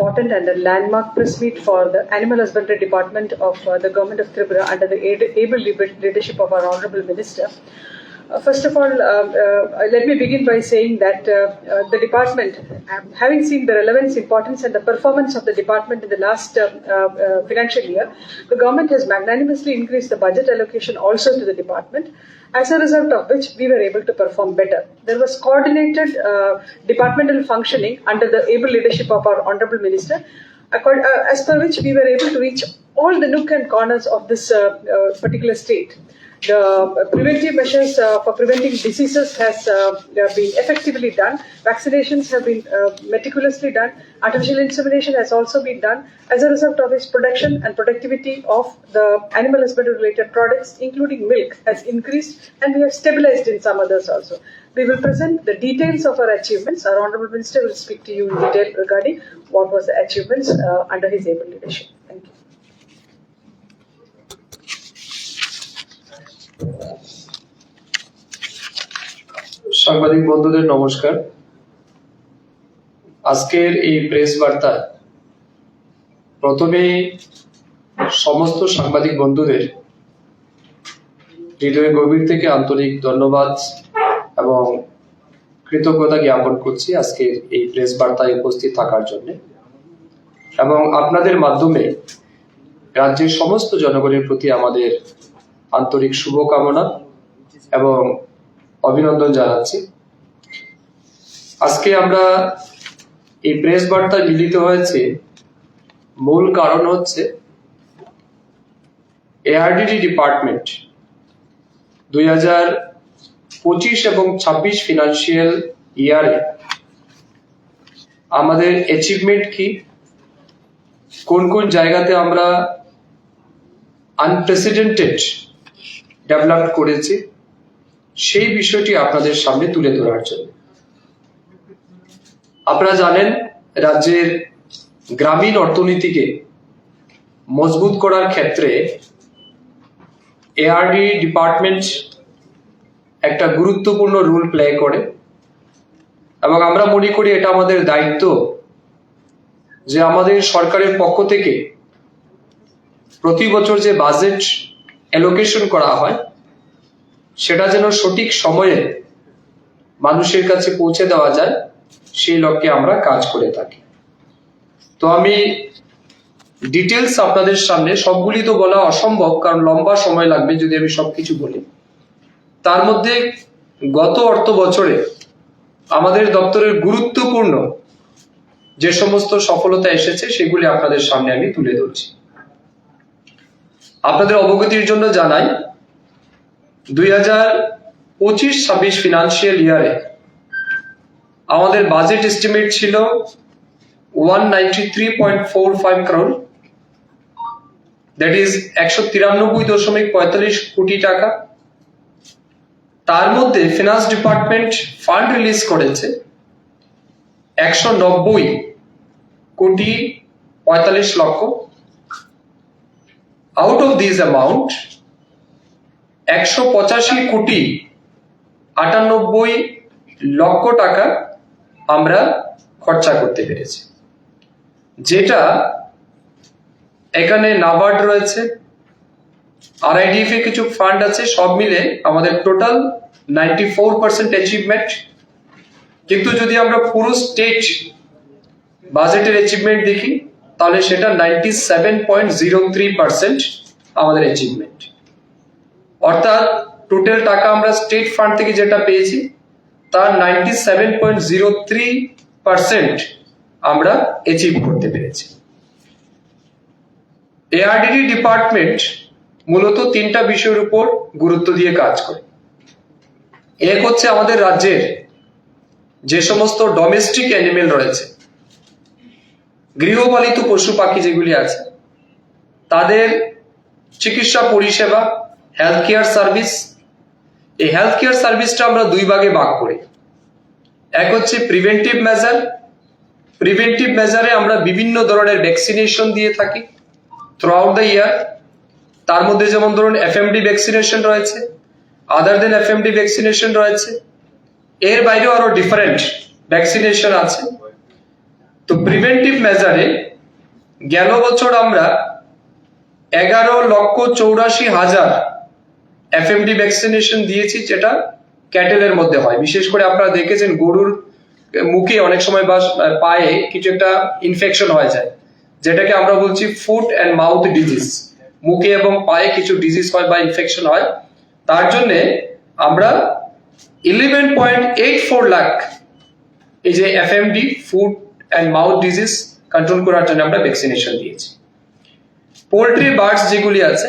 Important and a landmark press meet for the Animal Husbandry Department of the Government of Tripura under the able leadership of our Honorable Minister. First of all, let me begin by saying that the department, having seen the relevance, importance and the performance of the department in the last financial year, the government has magnanimously increased the budget allocation also to the department, as a result of which we were able to perform better. There was coordinated departmental functioning under the able leadership of our Honorable Minister, as per which we were able to reach all the nook and corners of this particular state. The preventive measures for preventing diseases has been effectively done. Vaccinations have been meticulously done. Artificial insemination has also been done. As a result of its production and productivity of the animal husbandry related products, including milk, has increased, and we have stabilized in some others also. We will present the details of our achievements. Our Honorable Minister will speak to you in detail regarding what was the achievements under his able leadership. Thank you. সাংবাদিক বন্ধুদের নমস্কার। আজকের এই press বার্তা প্রথমে সমস্ত সাংবাদিক বন্ধুদের হৃদয়ের গভীর থেকে আন্তরিক ধন্যবাদ এবং কৃতজ্ঞতা জ্ঞাপন করছি আজকের এই প্রেস বার্তায় উপস্থিত থাকার জন্য, এবং আপনাদের মাধ্যমে রাজ্যের সমস্ত জনগণের প্রতি আমাদের আন্তরিক শুভকামনা এবং অভিনন্দন জানাচ্ছি। আজকে আমরা এই প্রেস বার্তায় মিলিত হয়েছে, মূল কারণ হচ্ছে এআরডিডি ডিপার্টমেন্ট 2025 এবং 26 ফিনান্সিয়াল ইয়ারে আমাদের অ্যাচিভমেন্ট কি, কোন কোন জায়গাতে আমরা আনপ্রেসিডেন্টেড ডেভেলপ করেছি, সেই বিষয়টি আপনাদের সামনে তুলে ধরার জন্য। আপনারা জানেন রাজ্যের গ্রামীণ অর্থনীতিকে মজবুত করার ক্ষেত্রে এআরডি ডিপার্টমেন্ট একটা গুরুত্বপূর্ণ রোল প্লে করে, এবং আমরা মনে করি এটা আমাদের দায়িত্ব যে আমাদের সরকারের পক্ষ থেকে প্রতি বছর যে বাজেট অ্যালোকেশন করা হয় সেটা যেন সঠিক সময়ে মানুষের কাছে পৌঁছে দেওয়া যায়, সেই লক্ষ্যে আমরা কাজ করে থাকি। তো আমি ডিটেলস আপনাদের সামনে, সবগুলি তো বলা অসম্ভব কারণ লম্বা সময় লাগবে যদি আমি সবকিছু বলি। তার মধ্যে গত অর্থ বছরে আমাদের দপ্তরের গুরুত্বপূর্ণ যে সমস্ত সফলতা এসেছে সেগুলি আপনাদের সামনে আমি তুলে ধরছি। আপনাদের অবগতির জন্য জানাই 2025-26 ফিনান্সিয়াল ইয়ারে আমাদের বাজেট এস্টিমেট ছিল 193.45 crore, দ্যাট ইজ 193.45 কোটি টাকা। তার মধ্যে ফিনান্স ডিপার্টমেন্ট ফান্ড রিলিজ করেছে 190.45 লক্ষ। আউট অফ দিস অ্যামাউন্ট 185.98 লক্ষ টাকা আমরা খরচা করতে পেরেছি, যেটা এখানে নাবার্ড রয়েছে, আরআইডিএফ এ কিছু ফান্ড আছে, সব মিলে আমাদের টোটাল 94% অ্যাচিভমেন্ট। কিন্তু যদি আমরা পুরো স্টেট বাজেটের অ্যাচিভমেন্ট দেখি তাহলে সেটা 97.03% আমাদের অ্যাচিভমেন্ট। অর্থাৎ টোটাল টাকা আমরা স্টেট ফান্ড থেকে যেটা পেয়েছি তার 97.03% আমরা অ্যাচিভ করতে পেরেছি। এআরডিডি ডিপার্টমেন্ট মূলত তিনটা বিষয়ের উপর গুরুত্ব দিয়ে কাজ করে। এক হচ্ছে আমাদের রাজ্যের যে সমস্ত ডোমেস্টিক অ্যানিমেল রয়েছে, গৃহপালিত পশু পাখি যেগুলি আছে, তাদের চিকিৎসা পরিষেবা, হেলথ কেয়ার সার্ভিস। এই হেলথ কেয়ার সার্ভিসটা আমরা দুই ভাগে ভাগ করি। এক হচ্ছে প্রিভেন্টিভ মেজার। প্রিভেন্টিভ মেজারে আমরা বিভিন্ন ধরনের ভ্যাকসিনেশন দিয়ে থাকি থ্রু আউট দ্য ইয়ার। তার মধ্যে যেমন ধরুন এফএমডি ভ্যাকসিনেশন রয়েছে, আদার দেন এফএমডি ভ্যাকসিনেশন রয়েছে, এর বাইরেও আরো ডিফারেন্ট ভ্যাকসিনেশন আছে। তো প্রিভেন্টিভ মেজারে গেল বছর আমরা 11,84,000 এফএমডি ভ্যাকসিনেশন দিয়েছি, যেটা ক্যাটেলের মধ্যে হয়। বিশেষ করে আপনারা দেখেছেন গরুর মুখে অনেক সময় বা পায়ে কিছু একটা ইনফেকশন হয়ে যায়, যেটাকে আমরা বলছি ফুট অ্যান্ড মাউথ ডিজিজ। মুখে এবং পায়ে কিছু ডিজিজ হয় বা ইনফেকশন হয়, তার জন্য আমরা 11.84 লাখ এই যে FMD foot and mouth disease control করার জন্য আমরা ভ্যাকসিনেশন দিয়েছি। পোল্ট্রি বার্ডস যেগুলি আছে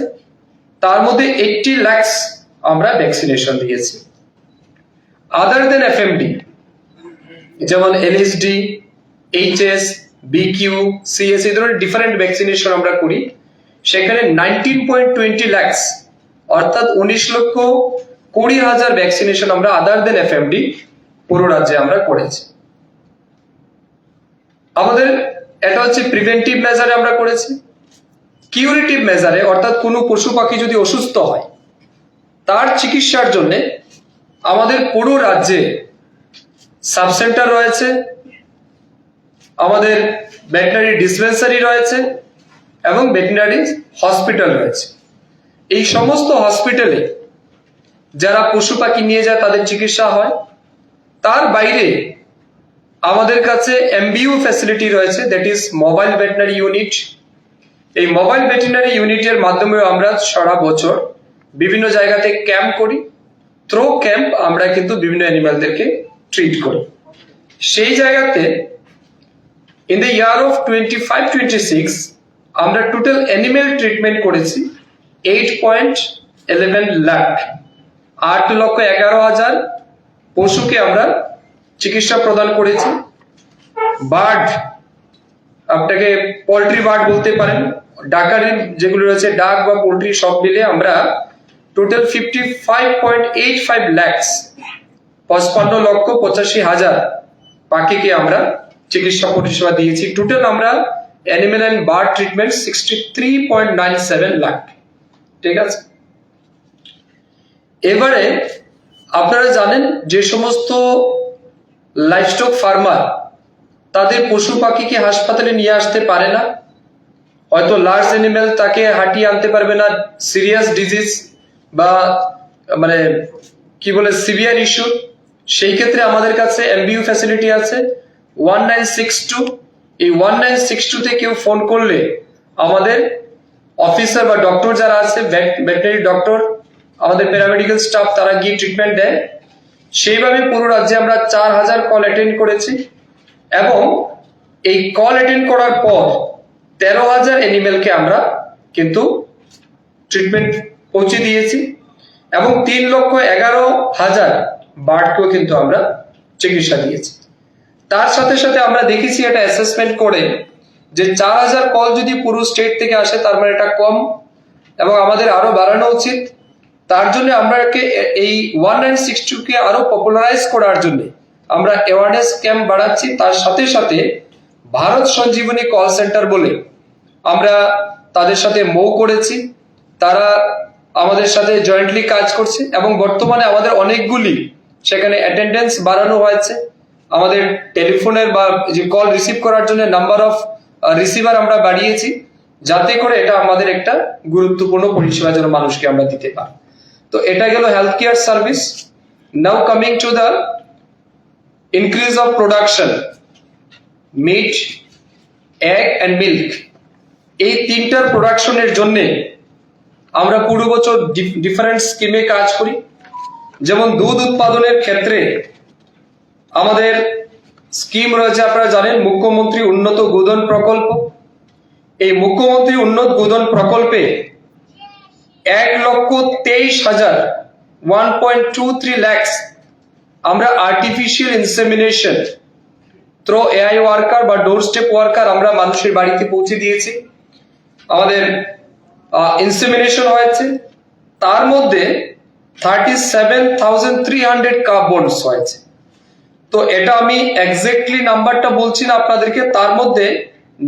তার মধ্যে 80 লাখ আমরা ভ্যাকসিনেশন দিয়েছি। আদার দেন এফএমডি যেমন এলএসডি, এইচএস, বিকিউ, সিএস এই ধরনের ডিফারেন্ট ভ্যাকসিনেশন আমরা করি, সেখানে 19.20 লাখ অর্থাৎ 19,20,000 ভ্যাকসিনেশন আমরা আদার দেন এফএমডি পুরো রাজ্যে আমরা করেছি। আমাদের এটা হচ্ছে প্রিভেন্টিভ মেজারে আমরা করেছি। কিউরেটিভ মেজারে অর্থাৎ কোনো পশু পাখি যদি অসুস্থ হয় তার চিকিৎসার জন্য আমাদের পুরো রাজ্যে সাব সেন্টার রয়েছে, আমাদের ভেটেরিনারি ডিসপেন্সারি রয়েছে এবং ভেটেরিনারি হসপিটাল রয়েছে। এই সমস্ত হসপিটালে যারা পশু পাখি নিয়ে যায় তাদের চিকিৎসা হয়। তার বাইরে আমাদের কাছে এমবিইউ ফ্যাসিলিটি রয়েছে, that is mobile veterinary unit. এই মোবাইল ভেটেরিনারি ইউনিটের মাধ্যমে আমরা সারা বছর বিভিন্ন জায়গাতে ক্যাম্প করি। থ্রো ক্যাম্প আমরা কিন্তু বিভিন্ন অ্যানিমালদেরকে ট্রিট করি। সেই জায়গাতে ইন দ্য ইয়ার অফ 25-26 আমরা টোটাল অ্যানিমেল ট্রিটমেন্ট করেছি 8.11 লাখ, 8,11,000 পশুকে আমরা চিকিৎসা প্রদান করেছি। বার্ড, আপনাকে পোল্ট্রি বার্ড বলতে পারেন, ডাকারের যেগুলো রয়েছে ডাক বা পোল্ট্রি সব মিলে আমরা টোটাল 55.85 লাখ, 55,85,000 পাখিকে আমরা চিকিৎসা পরিষেবা দিয়েছি। টোটাল আমরা animal and bird treatment 63.97 lakh. ঠিক আছে, এবারে আপনারা জানেন যে সমস্ত লাইভস্টক ফার্মার তাদের পশু পাখিকে হাসপাতালে নিয়ে আসতে পারে না, হয়তো লার্জ অ্যানিমেল তাকে হাঁটিয়ে আনতে পারবে না, সিরিয়াস ডিজিজ বা মানে কি বলে সিভিয়ার ইস্যু, সেই ক্ষেত্রে আমাদের কাছে এমবিইউ ফ্যাসিলিটি আছে 1962। এই 1962 কেউ ফোন করলে আমাদের অফিসার বা ডক্টর যারা আছে, ভেটেরিনারি ডক্টর, আমাদের প্যারামেডিক্যাল স্টাফ, তারা গিয়ে ট্রিটমেন্ট দেয়। সেইভাবে পুরো রাজ্যে আমরা 4,000 কল অ্যাটেন্ড করেছি এবং এই কল অ্যাটেন্ড করার পর 13,000 অ্যানিমেলকে আমরা কিন্তু ট্রিটমেন্ট পৌঁছে দিয়েছি এবং 3,11,000 বার্ডকেও কিন্তু আমরা চিকিৎসা দিয়েছি। তার সাথে সাথে আমরা দেখেছি এটা অ্যাসেসমেন্ট করে যে 4,000 কল যদি পুরো স্টেট থেকে আসে তার মানে এটা কম এবং আমাদের আরো বাড়ানো উচিত। তার জন্য আমরা এই 1962 কে আরো পপুলারাইজ করার জন্য আমরা অ্যাওয়ারনেস ক্যাম্প বাড়াচ্ছি। তার সাথে সাথে ভারত সঞ্জীবনী কল সেন্টার বলে আমরা তাদের সাথে মৌ করেছি, তারা আমাদের সাথে জয়েন্টলি কাজ করছে এবং বর্তমানে আমাদের অনেকগুলি সেখানে অ্যাটেন্ডেন্স বাড়ানো হয়েছে। আমাদের টেলিফোনের বা যে কল রিসিভ করার জন্য নাম্বার অফ রিসিভার আমরা বাড়িয়েছি, যাতে করে এটা আমাদের একটা গুরুত্বপূর্ণ পরিষেবা যেন মানুষকে আমরা দিতে পারি। তো এটা গেল health care service. Now coming to the increase of production, meat, egg and milk. এই তিনটার প্রোডাকশনের জন্য আমরা পুরো বছর ডিফারেন্ট স্কিমে কাজ করি। যেমন দুধ উৎপাদনের ক্ষেত্রে আমাদের স্কিম রয়েছে, আপনারা জানেন, মুখ্যমন্ত্রী উন্নত গোধন প্রকল্প। এই মুখ্যমন্ত্রী উন্নত গোধন প্রকল্পে 1,23,000 1.23 লাখ আমরা artificial insemination through AI worker বা ডোর স্টেপ ওয়ার্কার আমরা মানুষের বাড়িতে পৌঁছে দিয়েছি। আমাদের ইনসেমিনেশন হয়েছে, তার মধ্যে 37,300 কাপ বোনস হয়েছে। তো এটা আমি এক্স্যাক্টলি নাম্বারটা বলছি না আপনাদেরকে, তার মধ্যে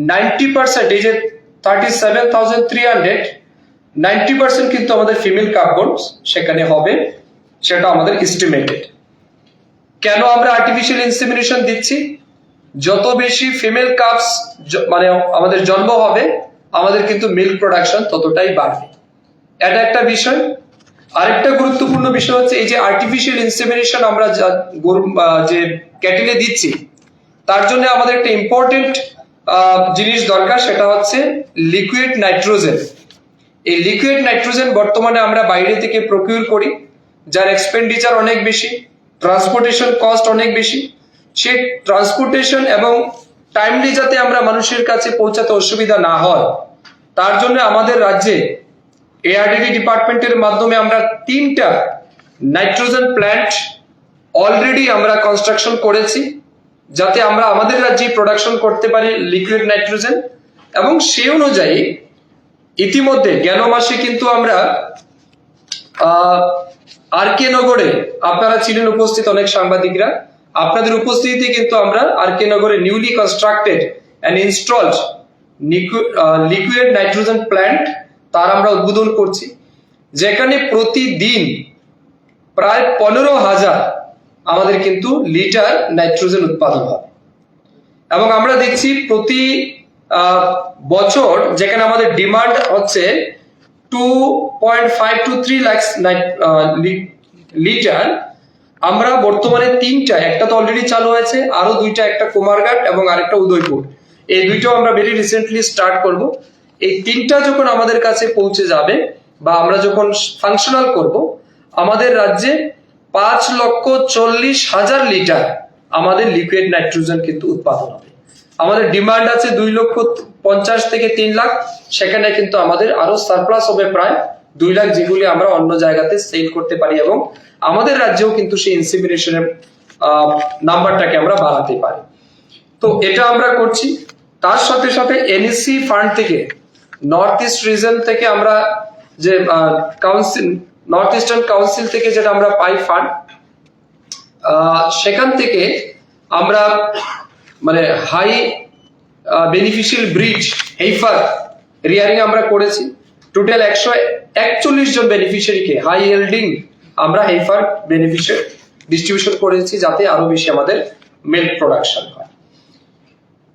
90%, এই যে 37,300, 90% কিন্তু আমাদের ফিমেল কাপ বোনস সেখানে হবে, সেটা আমাদের এস্টিমেটেড। কেন আমরা আর্টিফিশিয়াল ইনসেমিনেশন দিচ্ছি? যত বেশি ফিমেল কাপস মানে আমাদের জন্ম হবে, আমাদের কিন্তু মিল্ক প্রোডাকশন ততটাই বাড়বে। এটা একটা বিষয়। আরেকটা গুরুত্বপূর্ণ বিষয় হচ্ছে এই যে আর্টিফিশিয়াল ইনসেমিনেশন আমরা যে ক্যাটেলে দিচ্ছি, তার জন্য আমাদের একটা ইম্পর্টেন্ট জিনিস দরকার, সেটা হচ্ছে লিকুইড নাইট্রোজেন। এই লিকুইড নাইট্রোজেন বর্তমানে আমরা বাইরে থেকে প্রকিউর করি, যার এক্সপেন্ডিচার অনেক বেশি, ট্রান্সপোর্টেশন কস্ট অনেক বেশি। সেই ট্রান্সপোর্টেশন এবং টাইমলি যাতে আমরা মানুষের কাছে পৌঁছাতে অসুবিধা না হয়, তার জন্য আমাদের রাজ্যে এআরডিডি ডিপার্টমেন্টের মাধ্যমে আমরা 3টা নাইট্রোজেন প্ল্যান্ট অলরেডি আমরা কনস্ট্রাকশন করেছি, যাতে আমরা আমাদের রাজ্যে প্রোডাকশন করতে পারি লিকুইড নাইট্রোজেন। এবং সেই অনুযায়ী ইতিমধ্যে গেল মাসে কিন্তু আমরা আরকে নগরে, আপনারা ছিলেন উপস্থিত অনেক সাংবাদিকরা, আপনাদের উপস্থিতিতে কিন্তু আমরা আরকে নগরে newly constructed and installed liquid nitrogen plant তার আমরা উদ্বোধন করছি, যেখানে প্রতিদিন প্রায় 15,000 আমাদের কিন্তু লিটার নাইট্রোজেন উৎপাদন হবে। এবং আমরা দেখছি প্রতি বছর যেখানে আমাদের ডিমান্ড হচ্ছে 2.5 to 3 লাখ লিটার, আমরা বর্তমানে 3টা, একটা তো অলরেডি চালু হয়েছে, আরো 2টা, একটা কুমারঘাট এবং আরেকটা উদয়পুর, এই 2টাও আমরা ভেরি রিসেন্টলি স্টার্ট করব। এই 3টা যখন আমাদের কাছে পৌঁছে যাবে বা আমরা যখন ফাংশনাল করব, আমাদের রাজ্যে 5,40,000 লিটার আমাদের লিকুইড নাইট্রোজেন কিন্তু উৎপাদন হবে। আমাদের ডিমান্ড আছে 2,50,000 থেকে 3 লাখ, সেখানে কিন্তু আমাদের আরো সারপ্লাস হবে প্রায় 2 লাখ, যেগুলি আমরা অন্য জায়গাতে সেল করতে পারি এবং আমাদের রাজ্যেও কিন্তু সেই ইনসিমিনেশনের নাম্বারটাকে আমরা বাড়াতে পারি। তো এটা আমরা করছি। তার সাথে সাথে এনএসসি ফান্ড থেকে, নর্থ ইস্ট রিজন থেকে আমরা যে কাউন্সিল, নর্থ ইস্টার্ন কাউন্সিল থেকে যেটা আমরা পাই ফান্ড, সেখান থেকে আমরা মানে হাই বেনিফিশিয়াল ব্রিড হেইফার রিয়ারিং আমরা করেছি। টোটাল 141 জন বেনিফিশিয়ারিকে হাই ইয়েল্ডিং আমরা হেইফার বেনিফিশিয়ারি ডিস্ট্রিবিউশন করেছি, যাতে আরো বেশি আমাদের মিল্ক প্রোডাকশন হয়।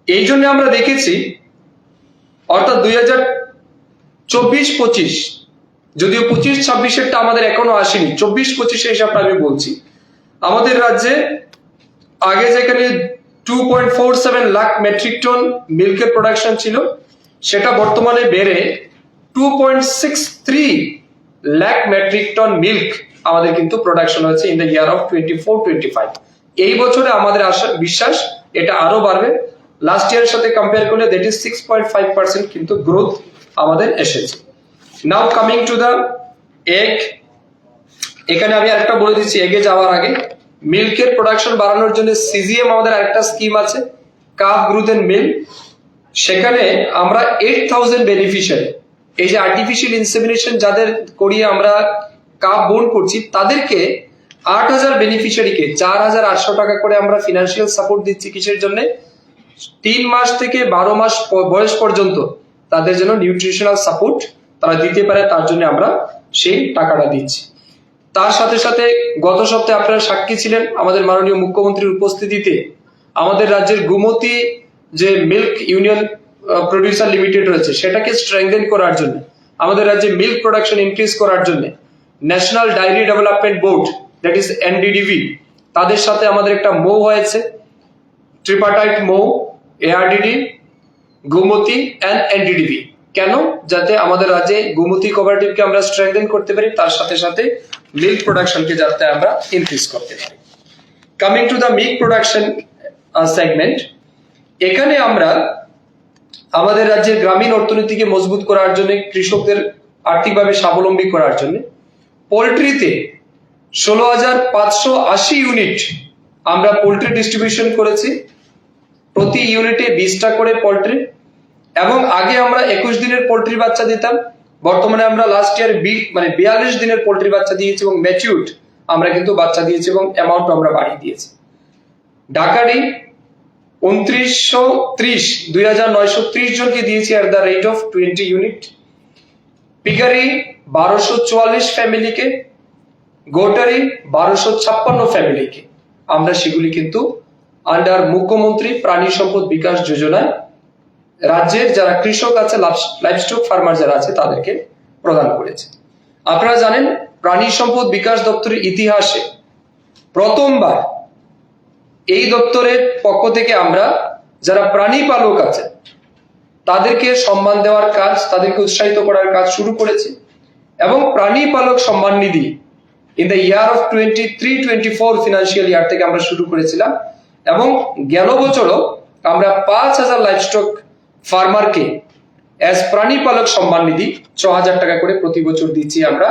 এই জন্য আমরা দেখেছি, অর্থাৎ 2024-25, যদিও 25-26-এরটা আমাদের এখনো আসেনি, 24-25-এর হিসাবটা আমি বলছি, আমাদের রাজ্যে আগে যেখানে 2.47 লাখ মেট্রিক টন মিল্কের প্রোডাকশন ছিল, সেটা বর্তমানে বেড়ে 2.63 লাখ মেট্রিক টন মিল্ক আমাদের কিন্তু প্রোডাকশন হচ্ছে ইন দ্য ইয়ার অফ 24-25। এই বছরে আমাদের বিশ্বাস এটা আরো বাড়বে। লাস্ট ইয়ারের সাথে কম্পেয়ার করলে দ্যাট ইজ 6.5% কিন্তু গ্রোথ আমাদের এসেছে। নাও কামিং টু দ্য এগ, এখানে আমি আরেকটা বলে দিচ্ছি এগে যাওয়ার আগে, মিল্কের প্রোডাকশন বাড়ানোর জন্য সিজিএম আমাদের আরেকটা স্কিম আছে, কাফ গ্রোথ এন্ড মিল্ক। সেখানে আমরা 8,000 বেনিফিশিয়ারি, এই যে আর্টিফিশিয়াল ইনসেমিনেশন যাদের করিয়ে আমরা কাপ বোন করছি, তাদেরকে 8,000 বেনিফিশিয়ারিকে 4,800 টাকা করে আমরা ফিনান্সিয়াল সাপোর্ট দিচ্ছি। কিসের জন্য? 3 মাস থেকে 12 মাস বয়স পর্যন্ত তাদের জন্য নিউট্রিশনাল সাপোর্ট তারা দিতে পারে, তার জন্য আমরা সেই টাকাটা দিচ্ছি। তার সাথে সাথে গত সপ্তাহে আপনারা সাক্ষী ছিলেন আমাদের মাননীয় মুখ্যমন্ত্রীর উপস্থিতিতে, আমাদের রাজ্যের গুমতি যে মিল্ক ইউনিয়ন প্রডিউসার লিমিটেড রয়েছে, সেটাকে স্ট্রেংথেন করার জন্য, আমাদের রাজ্যে মিল্ক প্রোডাকশন ইনক্রিজ করার জন্য national dairy development board, that is NDDB, তাদের সাথে আমাদের একটা মৌ হয়েছে, tripartite MoU, ARDD, Gomati and NDDB. কেন? যাতে আমাদের রাজ্যে গুমতি কোঅপারেটিভকে আমরা স্ট্রেংথেন করতে পারি, তার সাথে সাথে মিল্ক প্রোডাকশনকে যাতে আমরা ইনক্রিজ করতে পারি। Coming to the milk production segment, এখানে আমরা আমাদের রাজ্যের গ্রামীণ অর্থনীতিকে মজবুত করার জন্য, কৃষকদের আর্থিকভাবে স্বাবলম্বী করার জন্য পোল্ট্রিতে 16,580 ইউনিট আমরা পোল্ট্রি ডিস্ট্রিবিউশন করেছি, প্রতি ইউনিটে 20টা করে পোল্ট্রি। এবং আগে আমরা 21 দিনের পোল্ট্রি বাচ্চা দিতাম, বর্তমানে আমরা লাস্ট ইয়ার 42 দিনের পোল্ট্রি বাচ্চা দিয়েছি এবং ম্যাচিউরড আমরা কিন্তু বাচ্চা দিয়েছি এবং অ্যামাউন্ট আমরা বাড়িয়ে দিয়েছি। ঢাকারি 2,930 জনকে দিয়েছি at the rate of 20 unit. Piggery 1244 ফ্যামিলিকে, গোটারি 1256 ফ্যামিলিকে আমরা সেগুলি কিন্তু আন্ডার মুখ্যমন্ত্রী প্রাণী সম্পদ বিকাশ যোজনায় রাজ্যের যারা কৃষক আছে, লাইভস্টক ফার্মার যারা আছে তাদেরকে প্রদান করেছে। আপনারা জানেন প্রাণী সম্পদ বিকাশ দপ্তরের ইতিহাসে প্রথমবার এই দপ্তরের পক্ষ থেকে আমরা যারা প্রাণী পালক আছে তাদেরকে সম্মান দেওয়ার কাজ, তাদেরকে উৎসাহিত করার কাজ শুরু করেছি এবং প্রাণী পালক সম্মান নিধি in the year of 23-24 financial year থেকে আমরা শুরু করেছিলাম এবং গেল বছরও আমরা 5,000 লাইভস্টক ফার্মারকে অ্যাজ প্রাণী পালক সম্মান নিধি 6,000 টাকা করে প্রতি বছর দিচ্ছি আমরা।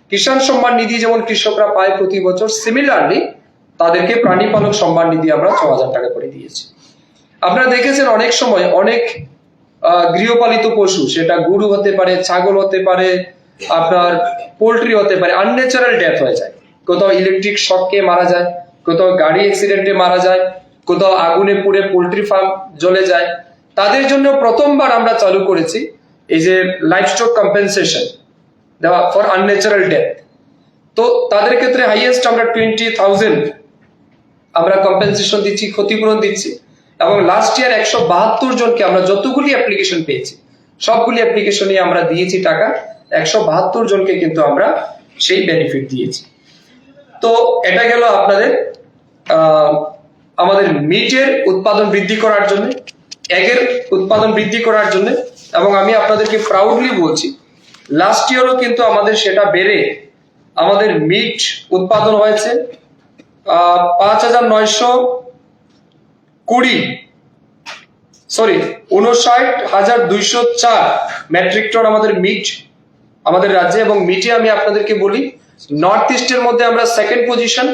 কিষাণ সম্মান নিধি যেমন কৃষকরা পায় প্রতি বছর, সিমিলারলি তাদেরকে প্রাণী পালক সম্মান নিধি আমরা 6,000 টাকা করে দিয়েছি। আপনারা দেখেছেন অনেক সময় অনেক গৃহপালিত পশু, সেটা গরু হতে পারে, ছাগল হতে পারে, আপনার পোল্ট্রি হতে পারে, আনন্যাচারাল ডেথ হয়ে যায়। কোথাও ইলেকট্রিক শককে মারা যায়, কোথাও গাড়ি অ্যাক্সিডেন্টে মারা যায়, কোথাও আগুনে পুড়ে পোল্ট্রি ফার্ম জ্বলে যায়। তাদের জন্য প্রথমবার আমরা চালু করেছি এই যে লাইভস্টক কম্পেনসেশন দেওয়া ফর আনন্যাচারাল ডেথ। তো তাদের ক্ষেত্রে হাইয়েস্ট আমরা 20,000 আমরা কম্পেনসেশন দিচ্ছি, ক্ষতিপূরণ দিচ্ছি এবং লাস্ট ইয়ার 172 জনকে আমরা যতগুলি অ্যাপ্লিকেশন পেয়েছি সবগুলি অ্যাপ্লিকেশনে আমরা দিয়েছি টাকা, 172 জনকে কিন্তু আমরা সেই বেনিফিট দিয়েছি। তো এটা গেল আপনাদের আমাদের মিটের উৎপাদন বৃদ্ধি করার জন্য, এগের উৎপাদন বৃদ্ধি করার জন্য। এবং আমি আপনাদেরকে প্রাউডলি বলছি লাস্ট ইয়ারও কিন্তু আমাদের সেটা বেড়ে আমাদের মিট উৎপাদন হয়েছে 59,204 মেট্রিক টন আমাদের মিট আমাদের রাজ্যে। এবং মিটে আমি আপনাদেরকে বলি নর্থ ইস্টের মধ্যে আমরা সেকেন্ড পজিশন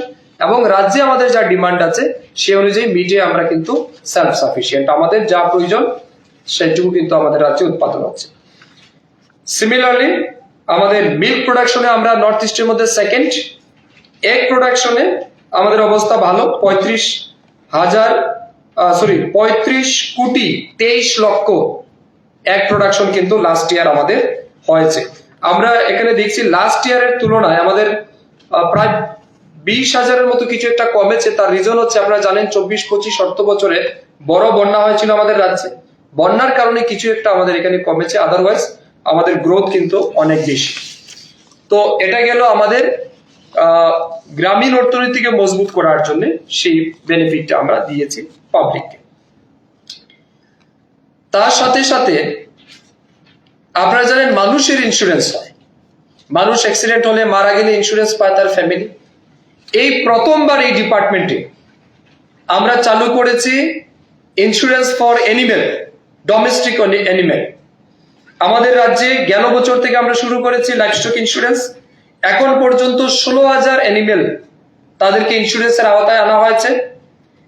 এবং রাজ্যে আমাদের যা ডিমান্ড আছে সে অনুযায়ী মিটে আমরা কিন্তু সেলফ সাফিসিয়েন্ট, আমাদের যা প্রয়োজন সেটুকু কিন্তু আমাদের রাজ্যে উৎপাদন হচ্ছে। সিমিলারলি আমাদের মিল্ক প্রোডাকশনে আমরা নর্থ ইস্টের মধ্যে সেকেন্ড, এগ প্রোডাকশনে আমাদের অবস্থা ভালো, 35,23,23,00,000 এগ প্রোডাকশন কিন্তু লাস্ট ইয়ার আমাদের হয়েছে। আমরা এখানে দেখছি লাস্ট ইয়ারের তুলনায় আমাদের প্রায় 20,000-এর মতো কিছু একটা কমেছে। তার রিজন হচ্ছে আপনারা জানেন 24-25 অর্থ বছরে বড় বন্যা হয়েছিল আমাদের রাজ্যে, বন্যার কারণে কিছু একটা আমাদের এখানে কমেছে, আদারওয়াইজ আমাদের গ্রোথ কিন্তু অনেক বেশি। তো এটা গেল আমাদের গ্রামীণ অর্থনীতিকে মজবুত করার জন্য সেই বেনিফিটটা আমরা দিয়েছি পাবলিককে। তার সাথে সাথে আপনারা জানেন মানুষের ইন্স্যুরেন্স হয়, মানুষ অ্যাক্সিডেন্ট হলে মারা গেলে ইন্স্যুরেন্স পায় তার ফ্যামিলি। এই প্রথমবার এই ডিপার্টমেন্টে আমরা চালু করেছি insurance for animal, domestic animal. আমাদের রাজ্যে গেল বছর থেকে আমরা শুরু করেছি লাইভস্টক ইন্স্যুরেন্স। এখন পর্যন্ত 16,000 অ্যানিমেল তাদেরকে ইন্স্যুরেন্সের আওতায় আনা হয়েছে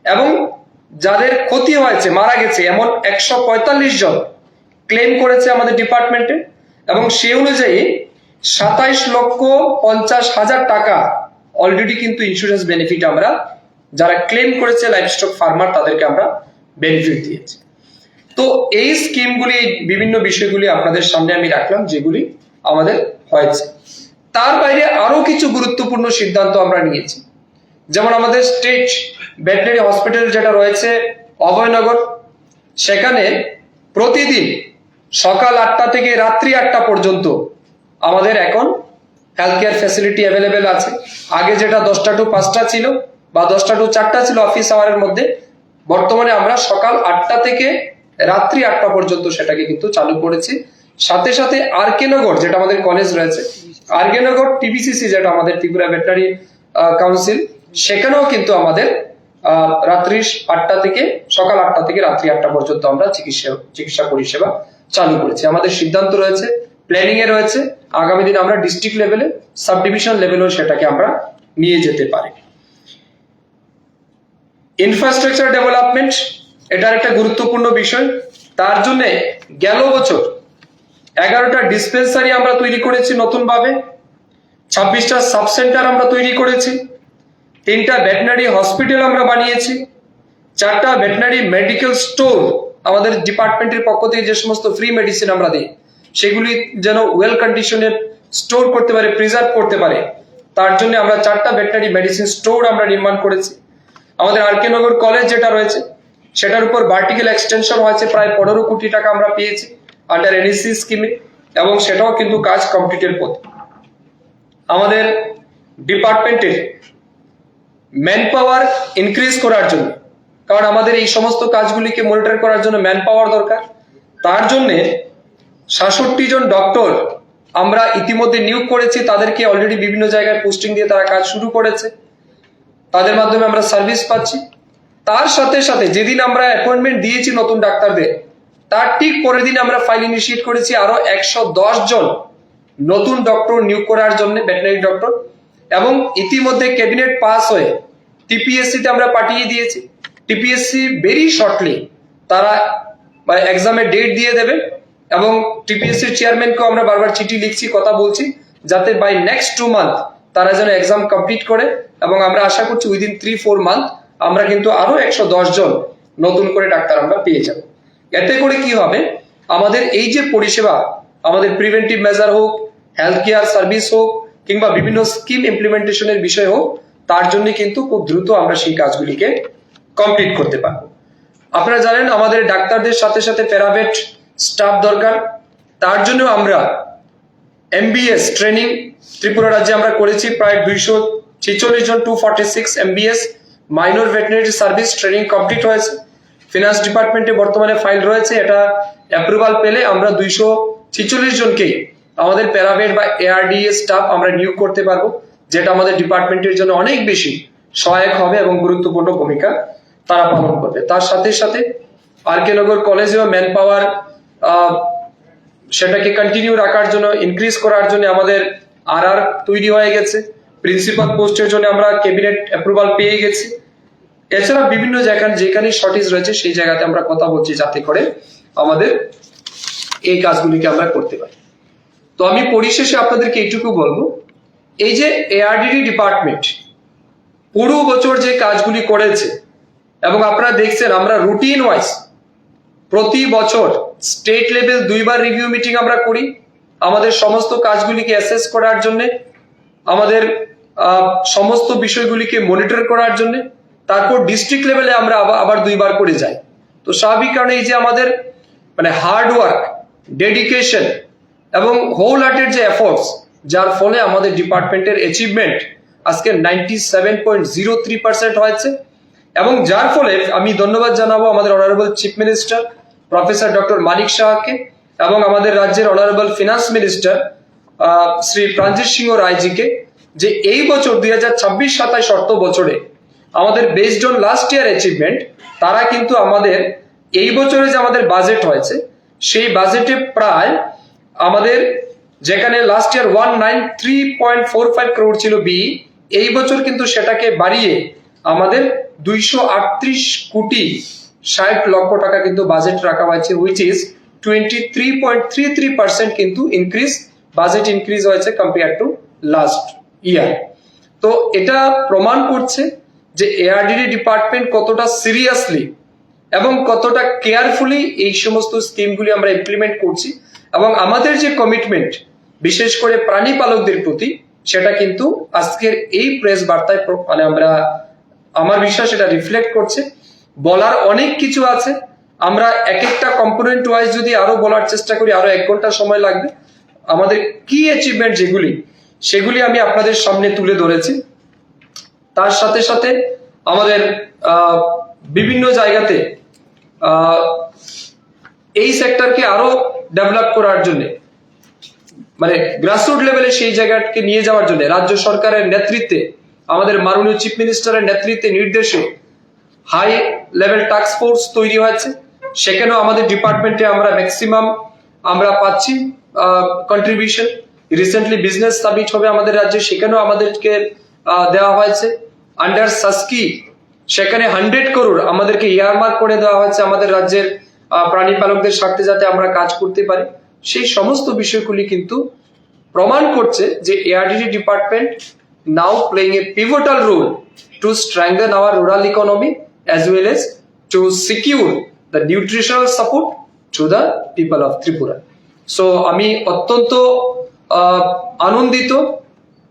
এবং যাদের ক্ষতি হয়েছে, মারা গেছে এমন 145 জন ক্লেম করেছে আমাদের ডিপার্টমেন্টে এবং সেই অনুযায়ী 27,50,000 টাকা অলরেডি কিন্তু ইন্স্যুরেন্স বেনিফিট আমরা যারা ক্লেম করেছে লাইভস্টক ফার্মার তাদেরকে আমরা বেনিফিট দিয়েছি। তো এই স্কিমগুলি, বিভিন্ন বিষয়গুলি আপনাদের সামনে আমি রাখলাম যেগুলি আমাদের হয়েছে। তার বাইরে আরো কিছু গুরুত্বপূর্ণ সিদ্ধান্ত আমরা নিয়েছি, যেমন আমাদের স্টেট ভেটেরিনারি হসপিটাল যেটা রয়েছে অভয়নগর, সেখানে প্রতিদিন সকাল 8টা থেকে রাত্রি 8টা পর্যন্ত আমাদের এখন হেলথ কেয়ার ফ্যাসিলিটি অ্যাভেলেবেল আছে। আগে যেটা 10টা টু 5টা ছিল বা 10টা টু 4টা ছিল অফিস আওয়ারের মধ্যে, বর্তমানে আমরা সকাল 8টা থেকে রাত্রি 8টা পর্যন্ত সেটাকে কিন্তু চালু করেছি। সাথে সাথে আরকে নগর যেটা আমাদের কলেজ রয়েছে, আরকে নগর টিবিসিসি যেটা আমাদের ত্রিপুরা ভেটেরিনারি কাউন্সিল, সেখানেও কিন্তু আমাদের রাত্রি 8টা থেকে সকাল 8টা থেকে রাত্রি 8টা পর্যন্ত আমরা চিকিৎসা পরিষেবা চালু করেছি। আমাদের সিদ্ধান্ত রয়েছে, প্ল্যানিং এ রয়েছে, আগামী দিন আমরা ডিস্ট্রিক্ট লেভেলে, সাব ডিভিশন লেভেলেও সেটাকে আমরা নিয়ে যেতে পারি। ইনফ্রাস্ট্রাকচার ডেভেলপমেন্ট এটার একটা গুরুত্বপূর্ণ বিষয়। তার জন্য গেল বছর 11টা ডিসপেন্সারি আমরা তৈরি করেছি নতুন ভাবে, 26টা সাব সেন্টার আমরা তৈরি করেছি, 3টা ভেটেরিনারি হসপিটাল আমরা বানিয়েছি, 4টা ভেটেরিনারি মেডিকেল স্টোর আমাদের ডিপার্টমেন্টের পক্ষ থেকে যে সমস্ত ফ্রি মেডিসিন আমরা দিই সেগুলি যেন ওয়েল কন্ডিশনে স্টোর করতে পারে, প্রিজার্ভ করতে পারে, তার জন্য আমরা 4টা ভেটেরিনারি মেডিসিন স্টোর আমরা নির্মাণ করেছি। আমাদের আর কে নগর কলেজ যেটা রয়েছে সেটার উপর ভার্টিক্যাল এক্সটেনশন হয়েছে, প্রায় 15 কোটি টাকা আমরা পেয়েছি আন্ডার এনএসসি স্কিমে, এবং সেটাও কিন্তু কাজ কমপ্লিটের পথে। আমাদের ডিপার্টমেন্টের ম্যান পাওয়ার ইনক্রিজ করার জন্য, কারণ আমাদের এই সমস্ত কাজগুলিকে মনিটর করার জন্য ম্যান পাওয়ার দরকার, তার জন্য 66 জন ডক্টর আমরা ইতিমধ্যে নিয়োগ করেছি। তাদেরকে অলরেডি বিভিন্ন জায়গায় পোস্টিং দিয়ে তারা কাজ শুরু করেছে, তাদের মাধ্যমে আমরা সার্ভিস পাচ্ছি। তার সাথে সাথে যেদিন আমরা অ্যাপয়েন্টমেন্ট দিয়েছি নতুন ডাক্তারদের, তার ঠিক পরের দিন আমরা ফাইল ইনিশিয়েট করেছি আরো 110 জন নতুন ডক্টর নিয়োগ করার জন্য, ভেটেরিনারি ডক্টর, এবং ইতিমধ্যে ক্যাবিনেট পাস হয়ে টিপিএসসি তে আমরা পাঠিয়ে দিয়েছি। টিপিএসসি ভেরি শর্টলি তারা এক্সামের ডেট দিয়ে দেবে, এবং টিপিএসসির চেয়ারম্যানকেও আমরা বারবার চিঠি লিখছি, কথা বলছি, যাতে বাই নেক্সট 2 মান্থ তারা যেন এক্সাম কমপ্লিট করে, এবং আমরা আশা করছি উইদিন 3-4 মান্থ আমরা কিন্তু আরো 110 জন নতুন করে ডাক্তার আমরা পেয়ে যাব। এতে করে কি হবে, আমাদের এই যে পরিষেবা, আমাদের প্রিভেন্টিভ মেজার হোক, হেলথ কেয়ার সার্ভিস হোক, কিংবা বিভিন্ন স্কিম ইমপ্লিমেন্টেশনের বিষয় হোক, তার জন্য কিন্তু খুব দ্রুত আমরা সেই কাজগুলিকে কমপ্লিট করতে পারবো। আপনারা জানেন আমাদের ডাক্তারদের সাথে সাথে প্যারাভেট স্টাফ দরকার, তার জন্য আমরা এমবিএস ট্রেনিং ত্রিপুরা রাজ্যে আমরা করেছি, প্রায় 246 জন 246 MBS minor veterinary service training complete হয়েছে। ফিনান্স ডিপার্টমেন্টে বর্তমানে ফাইল রয়েছে, এটা অ্যাপ্রুভাল পেলে আমরা 246 জনকে আমাদের প্যারাভেট বা এআরডিএ স্টাফ আমরা নিয়োগ করতে পারবো, যেটা আমাদের ডিপার্টমেন্টের জন্য অনেক বেশি সহায়ক হবে এবং গুরুত্বপূর্ণ ভূমিকা তারা পালন করবে। তার সাথে সাথে আর কে নগর কলেজেও ম্যান পাওয়ার সেটাকে কন্টিনিউ রাখার জন্য, ইনক্রিজ করার জন্য আমাদের আর তৈরি হয়ে গেছে। প্রিন্সিপাল পোস্টের জন্য আমরা ক্যাবিনেট অ্যাপ্রুভাল পেয়ে গেছি। এছাড়া বিভিন্ন জায়গায় যেখানে শর্টেজ রয়েছে সেই জায়গাতে আমরা কথা বলছি, যাতে করে আমাদের এই কাজগুলিকে আমরা করতে পারি। তো আমি পরিশেষে আপনাদেরকে এইটুকু বলবো, এই যে এআরডিডি ডিপার্টমেন্ট পুরো বছর যে কাজগুলি করেছে, এবং আপনারা দেখছেন আমরা রুটিন ওয়াইজ প্রতি বছর স্টেট লেভেল 2 বার রিভিউ মিটিং আমরা করি আমাদের সমস্ত কাজগুলিকে অ্যাসেস করার জন্য, আমাদের সমস্ত বিষয়গুলিকে মনিটর করার জন্য। তারপর ডিস্ট্রিক্ট লেভেলে আমরা আবার 2 বার করে যাই। তো স্বাভাবিক কারণে এই যে আমাদের মানে হার্ড ওয়ার্ক, ডেডিকেশন এবং হোল হার্টেড যে এফোর্টস, যার ফলে আমাদের ডিপার্টমেন্টের অ্যাচিভমেন্ট আজকে 97.03% হয়েছে, এবং যার ফলে আমি ধন্যবাদ জানাবো আমাদের honourable chief minister professor doctor Manik সাহাকে, এবং আমাদের রাজ্যের honourable finance minister Shri Pranjit Singha রায়জিকে, যে এই বছর 2026-27 অর্থ বছরে আমাদের based on last year achievement, তারা কিন্তু আমাদের এই বছরে যে আমাদের বাজেট হয়েছে সেই বাজেটে প্রায় আমাদের যেখানে লাস্ট ইয়ার 193.45 করোড় ছিল বি, এই বছর কিন্তু সেটাকে বাড়িয়ে আমাদের 238 কোটি 60 লক্ষ টাকা কিন্তু বাজেট রাখা হয়েছে, হুইচ ইজ 23.33% কিন্তু ইনক্রিজ, বাজেট ইনক্রিজ হয়েছে কম্পেয়ার টু লাস্ট ইয়ার। তো এটা প্রমাণ করছে যে এআরডিডি ডিপার্টমেন্ট কতটা সিরিয়াসলি এবং কতটা কেয়ারফুলি এই সমস্ত স্কিমগুলি আমরা ইমপ্লিমেন্ট করছি, এবং আমাদের যে কমিটমেন্ট বিশেষ করে প্রাণী পালকদের প্রতি, সেটা কিন্তু আজকের এই প্রেস বার্তায় মানে আমার বিশ্বাস এটা রিফ্লেক্ট করছে। বলার অনেক কিছু আছে, আমরা এক একটা কম্পোনেন্ট ওয়াইজ যদি আরো বলার চেষ্টা করি আরো 1 ঘন্টা সময় লাগবে। আমাদের কি অ্যাচিভমেন্ট যেগুলি, সেগুলি আমি আপনাদের সামনে তুলে ধরেছি। তার সাথে সাথে আমাদের বিভিন্ন জায়গাতে এই সেক্টরকে আরো ডেভেলপ করার জন্য, মানে গ্রাসরুট লেভেলে সেই জায়গাকে নিয়ে যাওয়ার জন্য রাজ্য সরকারের নেতৃত্বে, আমাদের মাননীয় চিফ মিনিস্টারের নেতৃত্বে নির্দেশে হাই লেভেল টাস্ক ফোর্স তৈরি হয়েছে। সেখানেও আমাদের ডিপার্টমেন্টে আমরা ম্যাক্সিমাম আমরা পাচ্ছি কন্ট্রিবিউশন। রিসেন্টলি বিজনেস সামিট হবে আমাদের রাজ্যে, সেখানেও আমাদেরকে দেওয়া হয়েছে। আন্ডার সাস্কি সেখানে 100 করোড় আমাদেরকে ইয়ারমার্ক করে দেওয়া হয়েছে আমাদের রাজ্যের প্রাণী পালকদের স্বার্থে, যাতে আমরা কাজ করতে পারি। সেই সমস্ত বিষয়গুলি কিন্তু প্রমাণ করছে যে ARDD department now playing a pivotal role to strengthen our rural economy as well as to secure the nutritional support to the people of Tripura. So আমি অত্যন্ত আনন্দিত,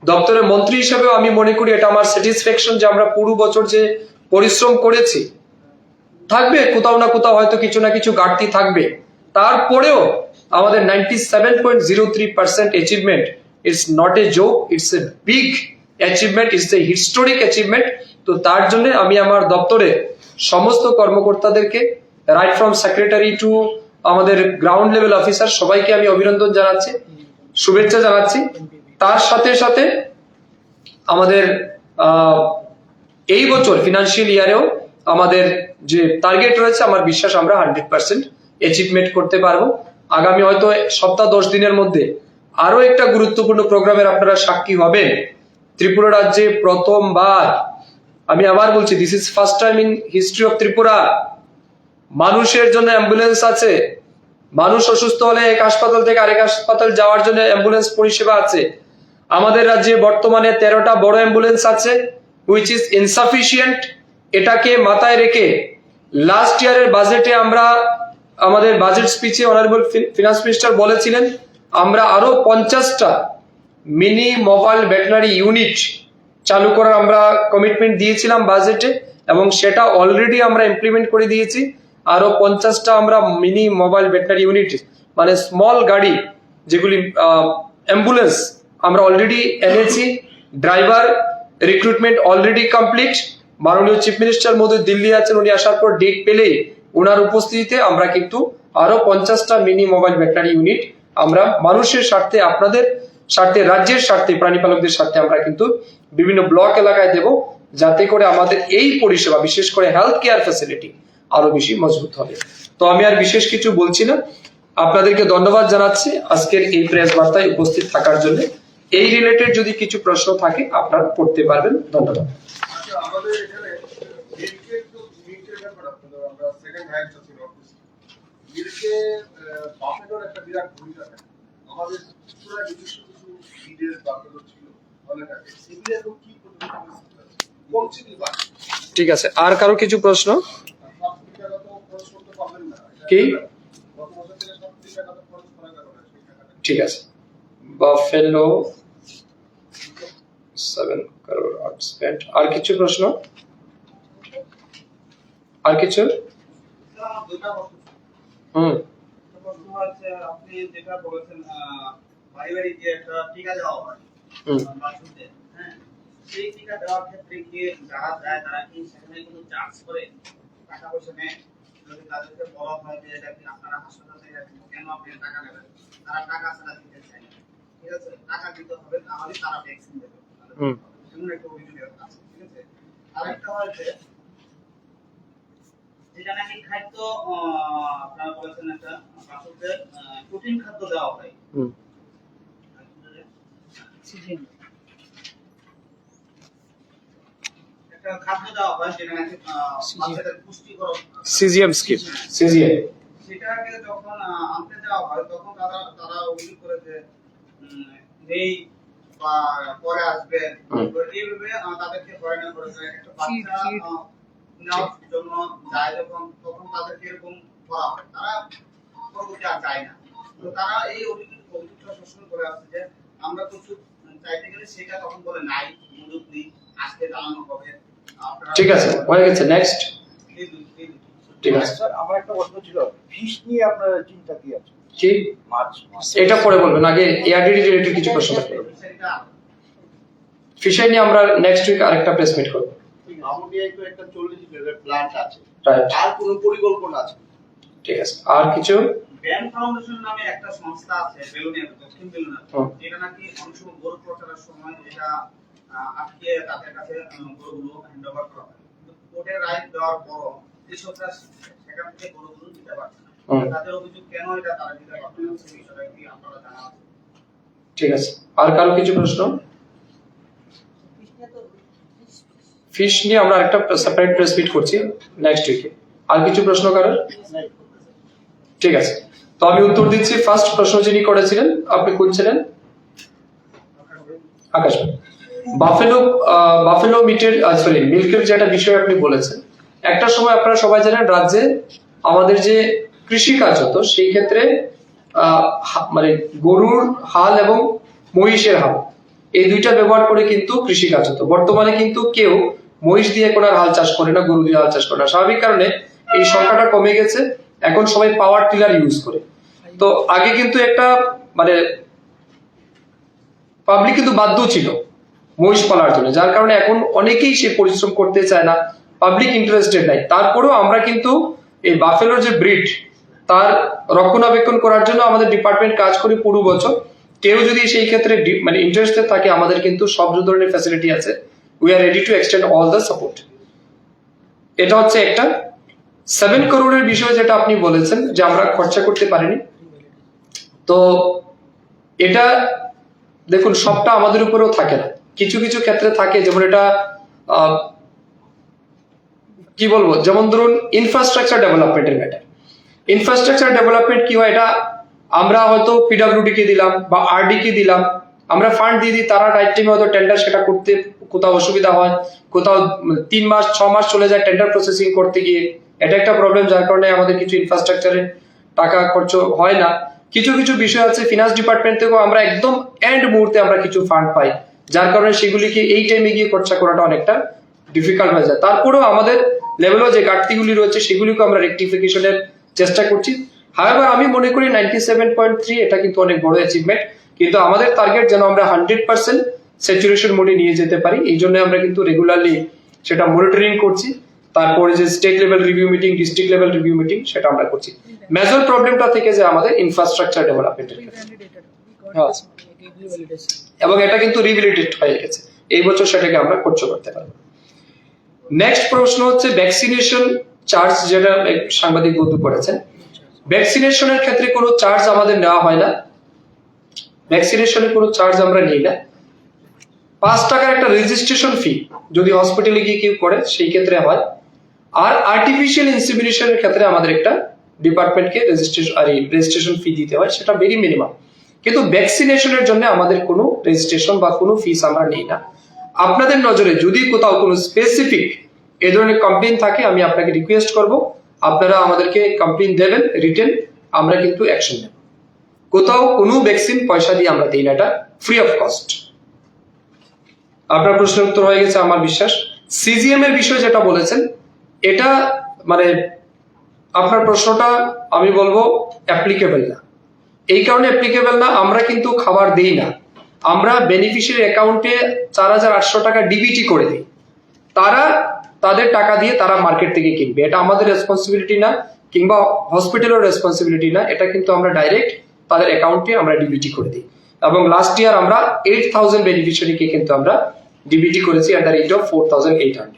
দপ্তরের মন্ত্রী হিসেবেও আমি মনে করি এটা আমার স্যাটিসফ্যাকশন যে আমরা পুরো বছর যে পরিশ্রম করেছি, থাকবে কোথাও না কোথাও হয়তো কিছু না কিছু ঘাটতি থাকবে, তারপরেও আমাদের 97.03% achievement it's not a joke, it's a big achievement, it's a historic achievement. তো তার জন্য আমি আমার দপ্তরে সমস্ত কর্মকর্তাদেরকে, রাইট ফ্রম সেক্রেটারি টু আমাদের গ্রাউন্ড লেভেল অফিসার, সবাইকে আমি অভিনন্দন জানাচ্ছি, শুভেচ্ছা জানাচ্ছি। তার সাথে সাথে আমাদের এই বছর ফিনান্সিয়াল ইয়ারেও আমাদের যে টার্গেট রয়েছে, আমার বিশ্বাস আমরা 100% অ্যাচিভমেন্ট করতে পারবো। আগামী হয়তো সপ্তাহ 10 দিনের মধ্যে আরো একটা গুরুত্বপূর্ণ প্রোগ্রামের আপনারা সাক্ষী হবেন। ত্রিপুরা রাজ্যে প্রথমবার, আমি আবার বলছি, this is first time in history of Tripura, মানুষের জন্য অ্যাম্বুলেন্স আছে। মানুষ অসুস্থ হলে এক হাসপাতাল থেকে আরেক হাসপাতাল যাওয়ার জন্য অ্যাম্বুলেন্স পরিষেবা আছে। আমাদের রাজ্যে বর্তমানে 13টা বড় অ্যাম্বুলেন্স আছে, হুইচ ইজ ইনসাফিসিয়েন্ট। এটাকে মাথায় রেখে লাস্ট ইয়ারের বাজেটে আমরা, আমাদের বাজেট স্পিচে অনারেবল ফিনান্স মিনিস্টার বলেছিলেন আমরা আরো 50টা মিনি মোবাইল ভেটেরিনারি ইউনিট চালু করার আমরা কমিটমেন্ট দিয়েছিলাম বাজেটে, এবং সেটা অলরেডি আমরা ইমপ্লিমেন্ট করে দিয়েছি। আরো 50টা আমরা মিনি মোবাইল ভেটেরিনারি ইউনিট, মানে স্মল গাড়ি যেগুলি অ্যাম্বুলেন্স, আমরা অলরেডি এনেছি। Driver recruitment already complete. মাননীয় চিফ মিনিস্টার মধ্যে দিল্লি আছেন, উনি আসার পর ডেট পেলেই ওনার উপস্থিতিতে আমরা কিন্তু আরো 50টা মিনি মোবাইল ভেটেরিনারি ইউনিট আমরা মানুষের স্বার্থে, আপনাদের স্বার্থে, রাজ্যের স্বার্থে, প্রাণীপালকদের স্বার্থে আমরা কিন্তু বিভিন্ন ব্লক এলাকায় দেব, যাতে করে আমাদের এই পরিষেবা, বিশেষ করে হেলথ কেয়ার ফ্যাসিলিটি আরো বেশি মজবুত হবে। তো আমি আর বিশেষ কিছু বলছি না, আপনাদেরকে ধন্যবাদ জানাচ্ছি আজকের এই প্রেস বার্তায় উপস্থিত থাকার জন্য। এই রিলেটেড যদি কিছু প্রশ্ন থাকে আপনারা করতে পারবেন। ধন্যবাদ। আমাদের এখানে মিল্কের ব্যাপার আমরা সেকেন্ড হ্যান্ড ছিল মিল্কে বাফেটের একটা বিরাট ভূমিকা থাকে। আমাদের পুরো নিজস্ব কিছু বিদেশ বাফেটও ছিল অনেক আগে, সেগুলি এখন কি কমছে কি বাড়ছে? ঠিক আছে, আর কারো কিছু প্রশ্ন? সব টাকা তো খরচ করতে পারবেন না, কি গত বছর থেকে সব টাকা তো খরচ করা যাবে না, সেই টাকাটা ঠিক আছে। Buffalo 7 crore spent। আর কিছু প্রশ্ন? আর কিছু? দুটা বছর প্রশ্ন হচ্ছে আপনি যেটা বলেছেন পারিবারিক যে একটা টিকা দেওয়া হয় বাচ্চাদের, হ্যাঁ, সেই টিকা দেওয়ার ক্ষেত্রে কি যারা যায় তারা কি সেখানে কোনো চার্জ করে, টাকা পয়সা নেয়? যদি তাদেরকে বলা হয় যে এটা কি আপনারা হাসপাতাল থেকে কেন আপনি টাকা নেবেন, তারা টাকা ছাড়া দিতে চায় না, ঠিক আছে, টাকা দিতে হবে, তাহলে তারা ভ্যাকসিন দেবে, এমন একটা অভিযোগ আছে, ঠিক আছে। আরেকটা হচ্ছে যেটা নাকি খাদ্য আপনারা বলেছেন একটা বাচ্চাদের প্রোটিন খাদ্য দেওয়া হয়, একটা খাদ্য দেওয়া হয় যেটা নাকি বাচ্চাদের পুষ্টিকর, সিজিএম স্কিম, সিজিএম, সেটাকে যখন আনতে দেওয়া হয় তখন তারা অভিযোগ করে যে নেই বা পরে আসবে, এইভাবে তাদেরকে হয়রানি করে যায়। একটা বাচ্চা নেওয়ার জন্য যায় যখন, তখন তাদেরকে এরকম করা হয়, তারা পরবর্তী আর যায় না। তো তারা এই অভিযোগটা শোষণ করে আসছে যে আমরা কিছু চাইতে গেলে সেটা তখন বলে নাই, মজুদ নেই, আজকে জানানো হবে। ঠিক আছে, হয়ে গেছে, নেক্সট। ঠিক আছে স্যার, আমার একটা প্রশ্ন ছিল, ফিশ নিয়ে আপনার চিন্তা কি আছে? কি মাছ এটা পরে বলবেন, আগে এআরডি রিলেটেড কিছু প্রশ্ন থাকবে। ফিশারি নিয়ে আমরা নেক্সট উইক আরেকটা প্রেস মিট করব। আমুডিয়ায় তো একটা 40 বেডের প্ল্যান্ট আছে, রাইট, আর কোনো পরিকল্পনা আছে? ঠিক আছে। আর কিছু? ব্যান ফাউন্ডেশন নামে একটা সংস্থা আছে বেলুনিয়াতে, দক্ষিণ বেলুনিয়াতে, যেটা নাকি অনেক সময় গরু প্রচারের সময় এটা আটকে তাদের কাছে গরুগুলো হ্যান্ড ওভার করা হয়, কিন্তু কোর্টের রায় দেওয়ার পর কৃষকরা সেখান থেকে গরুগুলো দিতে পারছে না। তাদের অভিযোগ কেন এটা তারা দিতে পারছে না, সেই বিষয়টা কি আপনারা জানা আছে? ঠিক আছে, আর কারো কিছু প্রশ্ন? ফিশ নিয়ে আমরা একটা সেপারেট প্রেস মিট করছি নেক্সট উইকে। আর কিছু প্রশ্ন কারো? ঠিক আছে, তো আমি উত্তর দিচ্ছি। ফার্স্ট প্রশ্ন যিনি করেছিলেন, আপনি কোন ছিলেন? আকাশ। বাফেলো মিটের, সরি, মিল্কের যে একটা বিষয় আপনি বলেছেন, একটা সময় আপনারা সবাই জানেন রাজ্যে আমাদের যে কৃষি কাজ হতো সেই ক্ষেত্রে মানে গরুর হাল এবং মহিষের হাল, এই দুইটা ব্যবহার করে কিন্তু কৃষি কাজ হতো। বর্তমানে কিন্তু কেউ মহিষ দিয়ে কোনো আর হাল চাষ করে না, গরু দিয়ে হাল চাষ করে না। স্বাভাবিক কারণে এই সংখ্যাটা কমে গেছে, এখন সবাই পাওয়ার টিলার ইউজ করে। তো আগে কিন্তু একটা মানে পাবলিক কিন্তু বাধ্য ছিল মহিষ পালার জন্য, যার কারণে এখন অনেকেই সে পরিশ্রম করতে চায় না, পাবলিক ইন্টারেস্টেড নাই। তারপরেও আমরা কিন্তু এই বাফেলোর যে ব্রিড তার রক্ষণাবেক্ষণ করার জন্য আমাদের ডিপার্টমেন্ট কাজ করে পুরো বছর। কেউ যদি সেই ক্ষেত্রে মানে ইন্টারেস্টেড থাকে, আমাদের কিন্তু সব ধরনের ফ্যাসিলিটি আছে, we are ready to extend all the support. এটা হচ্ছে একটা 7 করোড়ের বিষয় যেটা আপনি বলেছেন যে আমরা খরচা করতে পারিনি। তো এটা দেখুন সবটা আমাদের উপরেও থাকে না, কিছু কিছু ক্ষেত্রে থাকে, যেমন এটা কি বলবো, যেমন ধরুন ইনফ্রাস্ট্রাকচার ডেভেলপমেন্টের ম্যাটার। ইনফ্রাস্ট্রাকচার ডেভেলপমেন্ট কি হয়, এটা আমরা হয়তো পিডব্লিউডি কে দিলাম বা আরডি কে দিলাম, আমরা ফান্ড দিয়ে দিই, তারা রাইট টাইমে হয়তো টেন্ডার সেটা করতে কোথাও অসুবিধা হয়, কোথাও 3 মাস 6 মাস চলে যায় টেন্ডার প্রসেসিং করতে গিয়ে, এটা একটা প্রবলেম, যার কারণে আমাদের কিছু ইনফ্রাস্ট্রাকচারে টাকা খরচ হয় না। কিছু কিছু বিষয় আছে ফিনান্স ডিপার্টমেন্ট থেকেও আমরা একদম এন্ড মুহূর্তে আমরা কিছু ফান্ড পাই, যার কারণে সেগুলিকে এই টাইমে গিয়ে খরচা করাটা অনেকটা ডিফিকাল্ট হয়ে যায়। তারপরেও আমাদের লেভেলও যে ঘাটতিগুলি রয়েছে সেগুলিকে আমরা রেকটিফিকেশনের চেষ্টা করছি। হাওয়েভার আমি মনে করি 97.3 এটা কিন্তু অনেক বড় অ্যাচিভমেন্ট, কিন্তু আমাদের টার্গেট যেন আমরা 100% স্যাচুরেশন মোডে নিয়ে যেতে পারি, এই জন্য আমরা কিন্তু রেগুলারলি সেটা মনিটরিং করছি। তারপরে যে state level review meeting, district level review meeting, সেটা আমরা করছি। মেজর প্রবলেমটা থেকে যে আমাদের ইনফ্রাস্ট্রাকচার ডেভেলপমেন্টের, এবং এটা কিন্তু রিভ্যালিডেট হয়ে গেছে, এই বছর সেটাকে আমরা খরচ করতে পারবো। নেক্সট প্রশ্ন হচ্ছে ভ্যাকসিনেশন চার্জ, যেটা সাংবাদিক বন্ধু করেছেন। ভ্যাকসিনেশনের ক্ষেত্রে কোনো চার্জ আমাদের নেওয়া হয় না, ভ্যাকসিনেশনের কোনো চার্জ আমরা নিই না। 5 টাকার একটা রেজিস্ট্রেশন ফি যদি হসপিটালে গিয়ে কেউ করে সেই ক্ষেত্রে হয়, আর আর্টিফিশিয়াল ইনসেমিনেশনের ক্ষেত্রে আমাদের একটা ডিপার্টমেন্টকে রেজিস্ট্রেশন ফি দিতে হয়, সেটা ভেরি মিনিমাম। কিন্তু ভ্যাকসিনেশনের জন্য আমাদের কোনো রেজিস্ট্রেশন বা কোনো ফিস আমরা নিই না। আপনাদের নজরে যদি কোথাও কোনো স্পেসিফিক এই ধরনের কমপ্লেইন থাকে, আমি আপনাকে রিকোয়েস্ট করব আপনারা আমাদেরকে কমপ্লেইন দেবেন রিটেন, আমরা কিন্তু অ্যাকশন নেব। কোথাও কোনো ভ্যাকসিন পয়সা দিয়ে আমরা দিই না, এটা ফ্রি অফ কস্ট। আপনার প্রশ্নের উত্তর হয়ে গেছে আমার বিশ্বাস। সিজিএম এর বিষয় যেটা বলেছেন, এটা মানে আপনার প্রশ্নটা আমি বলবো অ্যাপ্লিকেবল না। এই কারণে অ্যাপ্লিকেবল না, আমরা কিন্তু খাবার দেই না, আমরা বেনিফিশিয়ারি অ্যাকাউন্টে 4800 টাকা ডিবিটি করে দিই, তারা তাদের টাকা দিয়ে তারা মার্কেট থেকে কিনবে, এটা আমাদের রেসপন্সিবিলিটি না, কিংবা হসপিটালের রেসপন্সিবিলিটি না, এটা কিন্তু আমরা ডাইরেক্ট তাদের অ্যাকাউন্টে আমরা ডিবিটি করে দিই। এবং লাস্ট ইয়ার আমরা 8000 বেনিফিশিয়ারিকে কিন্তু আমরা ডিবিটি করেছি at the rate of 4800।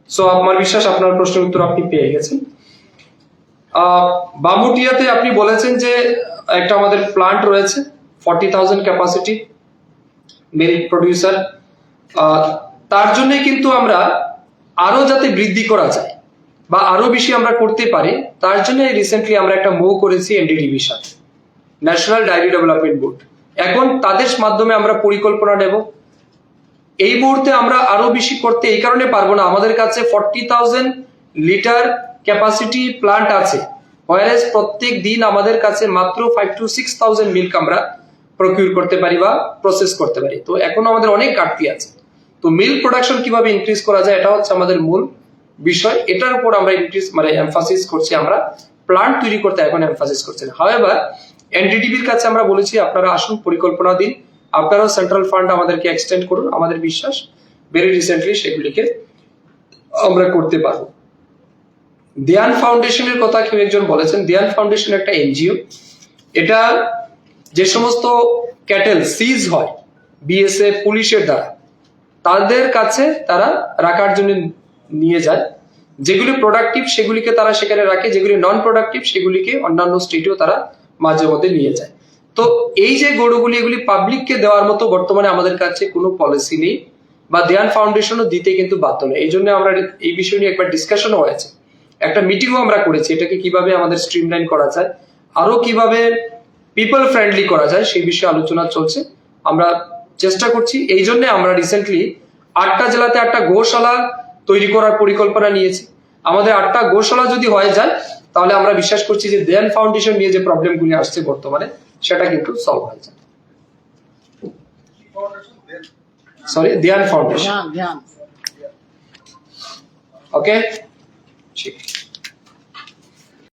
So আমার বিশ্বাস আপনার প্রশ্নের উত্তর আপনি পেয়ে গেছেন। বামুটিয়াতে আপনি বলেছেন যে একটা আমাদের প্লান্ট রয়েছে 40,000 ক্যাপাসিটি মিল্ক প্রডিউসার, তার জন্য কিন্তু আমরা আরো যাতে বৃদ্ধি করা যায় বা আরো বেশি আমরা করতে পারি, তার জন্য রিসেন্টলি আমরা একটা মুভ করেছি এনডিডিবির সাথে, ন্যাশনাল ডায়েরি ডেভেলপমেন্ট বোর্ড। এখন তাদের মাধ্যমে আমরা পরিকল্পনা নেব। এই মুহূর্তে আমরা আরো বেশি করতে এই কারণে পারবো না, আমাদের কাছে 40,000 লিটার ক্যাপাসিটি প্লান্ট আছে, হোয়ারেজ প্রত্যেক দিন আমাদের কাছে মাত্র 5 to 6,000 মিল্ক আমরা প্রকিউর করতে পারি বা প্রসেস করতে পারি। তো এখনো আমাদের অনেক ঘাটতি আছে। তো মিল্ক প্রোডাকশন কিভাবে ইনক্রিজ করা যায়, এটা হচ্ছে আমাদের মূল বিষয়, এটার উপর আমরা ইনক্রিজ মানে এমফাসিস করছি। আমরা প্লান্ট তৈরি করতে এখন এমফাসিস করছি না। হাওয়েভার এনডিডিবির কাছে আমরা বলেছি আপনারা আসুন, পরিকল্পনা দিন, আপনারাও সেন্ট্রাল ফান্ড আমাদেরকে এক্সটেন্ড করুন, আমাদের বিশ্বাস ভেরি রিসেন্টলি সেগুলিকে আমরা করতে পারবো। দেয়ান ফাউন্ডেশনের কথা কেউ একজন বলেছেন, দেয়ান ফাউন্ডেশন একটা এনজিও, এটা যে সমস্ত ক্যাটেল সিজ হয় বিএসএফ পুলিশের দ্বারা, তাদের কাছে তারা রাখার জন্য নিয়ে যায়, যেগুলি প্রোডাক্টিভ সেগুলিকে তারা সেখানে রাখে, যেগুলি নন প্রোডাক্টিভ সেগুলিকে অন্যান্য স্টেটেও তারা মাঝে মধ্যে নিয়ে যায়। তো এই যে গরুগুলি এগুলি পাবলিককে দেওয়ার মতো বর্তমানে আমাদের কাছে কোনো পলিসি নেই, বা দেয়ান ফাউন্ডেশনও দিতে কিন্তু বাধ্য নেই। এই জন্য আমরা এই বিষয় নিয়ে একবার ডিসকাশনও হয়েছে, একটা মিটিংও আমরা করেছি, এটাকে কিভাবে আমাদের স্ট্রিমলাইন করা যায়, আরো কিভাবে পিপল ফ্রেন্ডলি করা যায় সেই বিষয়ে আলোচনা চলছে, আমরা চেষ্টা করছি। এই জন্য আমরা রিসেন্টলি 8টা জেলাতে 8টা গোশালা তৈরি করার পরিকল্পনা নিয়েছি। আমাদের 8টা গোশালা যদি হয়ে যায়, তাহলে আমরা বিশ্বাস করছি যে দেয়ান ফাউন্ডেশন নিয়ে যে প্রবলেমগুলি আসছে বর্তমানে, সেটা কিন্তু সলভ হয়ে যায়। Sorry, Dewan foundation. ওকে ঠিক